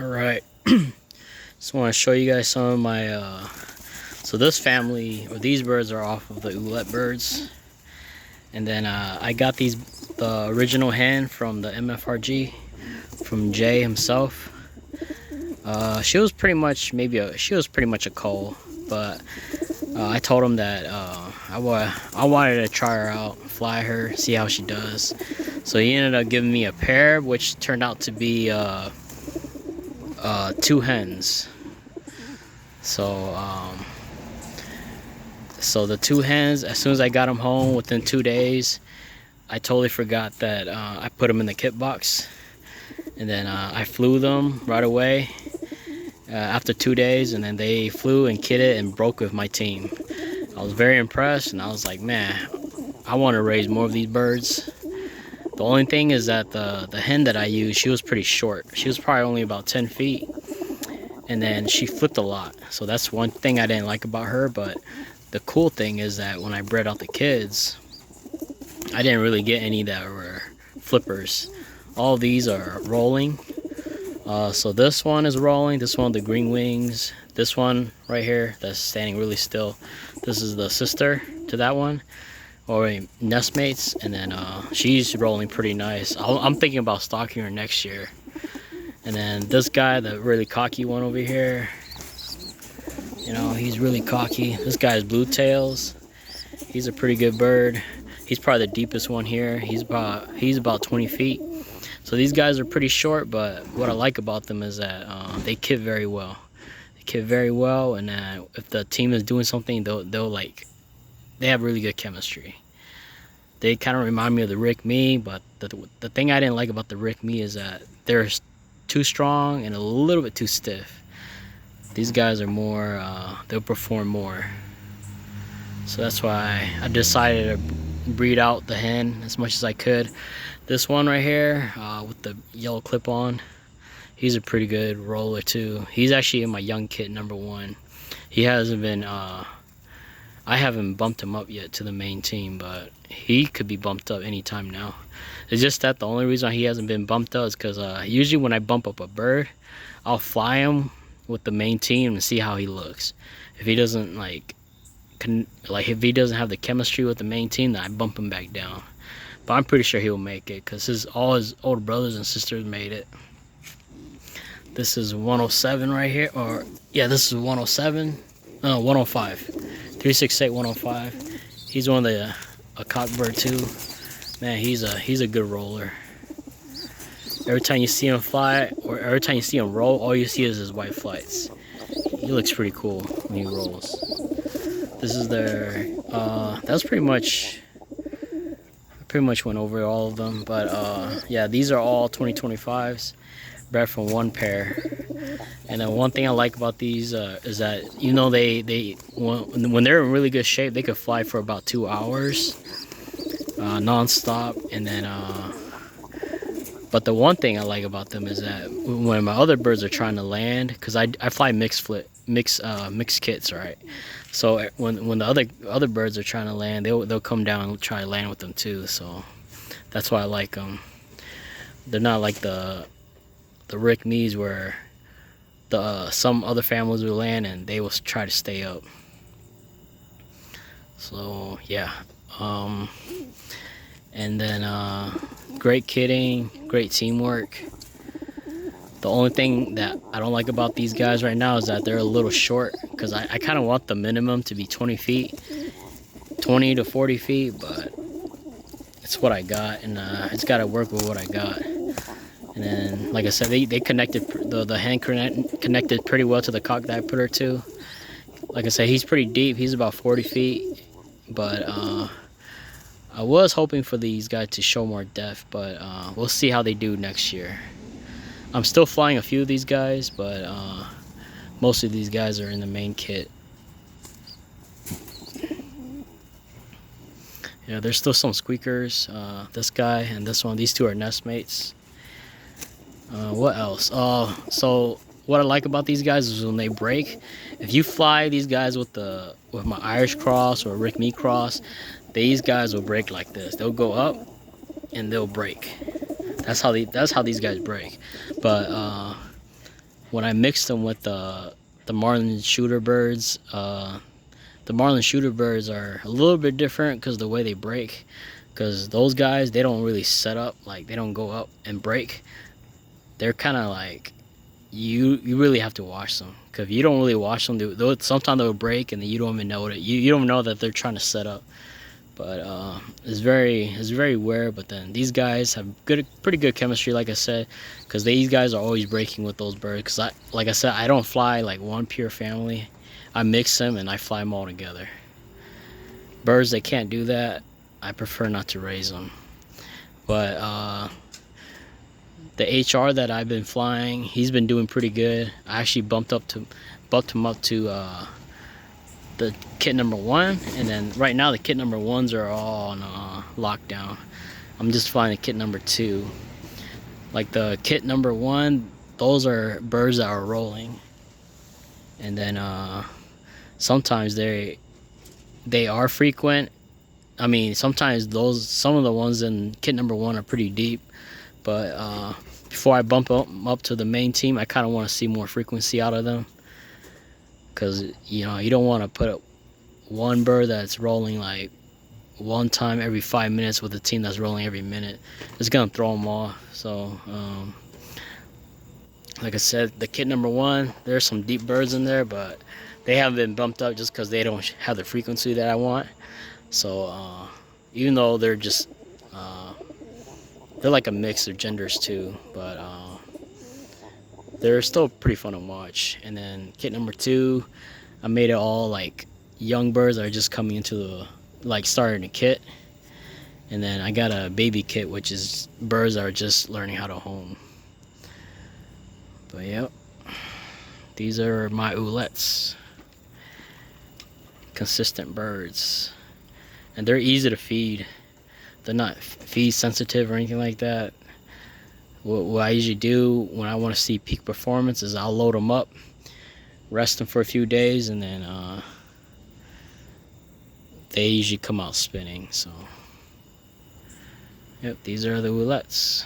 Alright, just want to show you guys some of my, so this family, or these birds are off of the oulette birds. And then I got the original hen from the MFRG, from Jay himself. She was pretty much, she was pretty much a cull, but I told him that I wanted to try her out, fly her, see how she does. So he ended up giving me a pair, which turned out to be 2 hens. So the 2 hens, as soon as I got them home within 2 days, I totally forgot that I put them in the kit box, and then I flew them right away after 2 days, and then they flew and kitted and broke with my team. I was very impressed, and I was like, man, I want to raise more of these birds. The only thing is that the hen that I used, she was pretty short. She was probably only about 10 feet. And then she flipped a lot. So that's one thing I didn't like about her. But the cool thing is that when I bred out the kids, I didn't really get any that were flippers. All these are rolling. So this one is rolling. This one, the green wings. This one right here, that's standing really still. This is the sister to that one, or nest mates. And then she's rolling pretty nice. I'm thinking about stocking her next year. And then this guy, the really cocky one over here, you know, he's really cocky. This guy is blue tails. He's a pretty good bird. He's probably the deepest one here. He's about 20 feet. So these guys are pretty short, but what I like about them is that they kit very well. They kit very well, and if the team is doing something, they have really good chemistry. They kind of remind me of the Rick Me, but the thing I didn't like about the Rick Me is that they're too strong and a little bit too stiff. These guys are more, they'll perform more. So that's why I decided to breed out the hen as much as I could. This one right here with the yellow clip on, he's a pretty good roller too. He's actually in my young kit #1. He hasn't been, I haven't bumped him up yet to the main team, but he could be bumped up anytime now. It's just that the only reason he hasn't been bumped up is because usually when I bump up a bird, I'll fly him with the main team and see how he looks. If he doesn't if he doesn't have the chemistry with the main team, then I bump him back down. But I'm pretty sure he'll make it because all his older brothers and sisters made it. This is 107 right here, or yeah, this is 107. No, 105. 368 105. He's one of a cockbird too. Man, he's a good roller. Every time you see him fly, or every time you see him roll, all you see is his white flights. He looks pretty cool when he rolls. This is their, that's pretty much went over all of them. But yeah, these are all 2025s, bred from one pair. And then one thing I like about these is that even though when they're in really good shape, they could fly for about 2 hours non-stop. And then but the one thing I like about them is that when my other birds are trying to land, because I fly mixed kits, right? So when the other birds are trying to land, they'll come down and try to land with them too. So that's why I like them. They're not like the Rick Me's where some other families will land and they will try to stay up. So yeah, and then great kitting, great teamwork. The only thing that I don't like about these guys right now is that they're a little short, because I kind of want the minimum to be 20 feet, 20 to 40 feet, but it's what I got, and it's got to work with what I got. And then, like I said, they connected, the hen connected pretty well to the cock that I put her to. Like I said, he's pretty deep. He's about 40 feet. But I was hoping for these guys to show more depth, but we'll see how they do next year. I'm still flying a few of these guys, but most of these guys are in the main kit. Yeah, there's still some squeakers. This guy and this one, these two are nest mates. What else? So what I like about these guys is when they break, if you fly these guys with my Irish cross or Rick Me cross, these guys will break like this. They'll go up and they'll break. That's how these guys break. But when I mixed them with the marlin shooter birds, the marlin shooter birds are a little bit different because the way they break. Because those guys, they don't really set up, like they don't go up and break. They're kind of like, you really have to watch them. Because if you don't really watch them, sometimes they'll break and then you don't even know it. You don't know that they're trying to set up. But it's very rare. But then these guys have pretty good chemistry, like I said, because these guys are always breaking with those birds. Because like I said, I don't fly like one pure family. I mix them and I fly them all together. Birds that can't do that, I prefer not to raise them. But the HR that I've been flying, he's been doing pretty good. I actually bumped him up to the kit number 1, and then right now the kit number 1s are all on lockdown. I'm just flying the kit number 2. Like the kit number 1, those are birds that are rolling, and then sometimes they are frequent. I mean, sometimes some of the ones in kit number 1 are pretty deep, but before I bump them up to the main team, I kind of want to see more frequency out of them. Because, you know, you don't want to put one bird that's rolling like one time every 5 minutes with a team that's rolling every minute. It's going to throw them off. So, like I said, the kit number 1, there's some deep birds in there, but they haven't been bumped up just because they don't have the frequency that I want. So, even though they're just, they're like a mix of genders too, but they're still pretty fun to watch. And then kit number 2, I made it all like young birds that are just coming into the, like starting the kit. And then I got a baby kit, which is birds that are just learning how to home. But yep, these are my oulettes. Consistent birds. And they're easy to feed. They're not feed sensitive or anything like that. What I usually do when I want to see peak performance is I'll load them up, rest them for a few days, and then they usually come out spinning. So, yep, these are the oulettes.